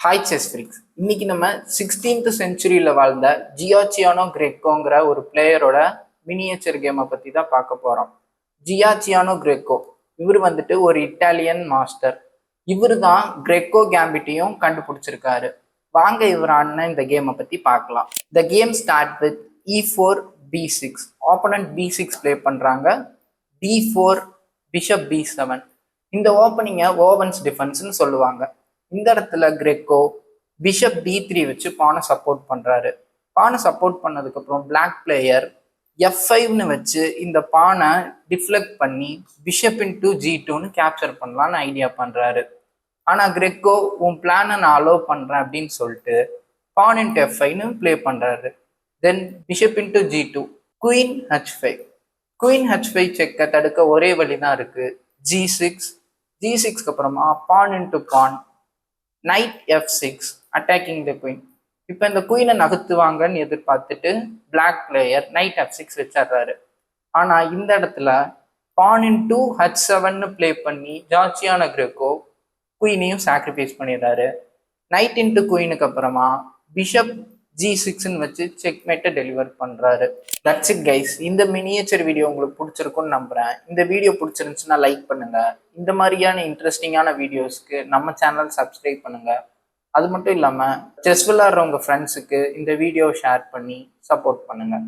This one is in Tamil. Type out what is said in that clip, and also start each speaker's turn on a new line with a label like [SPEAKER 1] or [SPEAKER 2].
[SPEAKER 1] Hi chess freaks. இன்னைக்கு நம்ம 16th செஞ்சுரியில் வாழ்ந்த ஜியாச்சியானோ கிரெக்கோங்கிற ஒரு பிளேயரோட மினியேச்சர் கேமை பற்றி தான் பார்க்க போகிறோம். ஜியாச்சியானோ கிரெக்கோ இவர் வந்துட்டு ஒரு இட்டாலியன் மாஸ்டர். இவர் தான் கிரெக்கோ கேம்பிட்டையும் கண்டுபிடிச்சிருக்காரு. வாங்க இவர் ஆடின இந்த கேமை பற்றி பார்க்கலாம். The game start with E4 B6. Opponent B6 play பண்ணுறாங்க. D4 bishop B7. இந்த ஓப்பனிங்கை ஓவன்ஸ் டிஃபென்ஸ்னு சொல்லுவாங்க. இந்த இடத்துல கிரெக்கோ பிஷப் D3 வச்சு பானை சப்போர்ட் பண்றாரு. பானை சப்போர்ட் பண்ணதுக்கப்புறம் பிளாக் பிளேயர் F5ன்னு வச்சு இந்த பானை டிஃப்ளெக்ட் பண்ணி பிஷப் இன்டூ G2ன்னு கேப்சர் பண்ணலான்னு ஐடியா பண்றாரு. ஆனா கிரெக்கோ உன் பிளானை நான் அலோவ் பண்றேன் அப்படின்னு சொல்லிட்டு பான் இன்ட்டு F5ன்னு பிளே பண்றாரு. Then bishop into G2, queen H5. Queen H5 செக்கை தடுக்க ஒரே வழி தான் இருக்கு, G6. G6க்கு அப்புறமா pawn into pawn, knight F6 attacking the queen. இப்போ இந்த குயினை நகர்த்துவாங்கன்னு எதிர்பார்த்துட்டு பிளாக் பிளேயர் நைட் F6 வச்சிடுறாரு. ஆனால் இந்த இடத்துல பான் இன்டூ H7ன்னு பிளே பண்ணி ஜார்ஜியானோ கிரெக்கோ குயினையும் சாக்ரிஃபைஸ் பண்ணிடுறாரு. நைட் இன்ட்டு குயினுக்கு அப்புறமா பிஷப் G6ன்னு வச்சு செக்மேட்டை டெலிவர் பண்ணுறாரு. That's it guys. இந்த மினியேச்சர் வீடியோ உங்களுக்கு பிடிச்சிருக்குன்னு நம்புகிறேன். இந்த வீடியோ பிடிச்சிருந்துச்சுன்னா லைக் பண்ணுங்கள். இந்த மாதிரியான இன்ட்ரெஸ்டிங்கான வீடியோஸ்க்கு நம்ம சேனல் சப்ஸ்கிரைப் பண்ணுங்கள். அது மட்டும் இல்லாமல் செஸ் விளையாடுறவங்க ஃப்ரெண்ட்ஸுக்கு இந்த வீடியோ ஷேர் பண்ணி சப்போர்ட் பண்ணுங்கள்.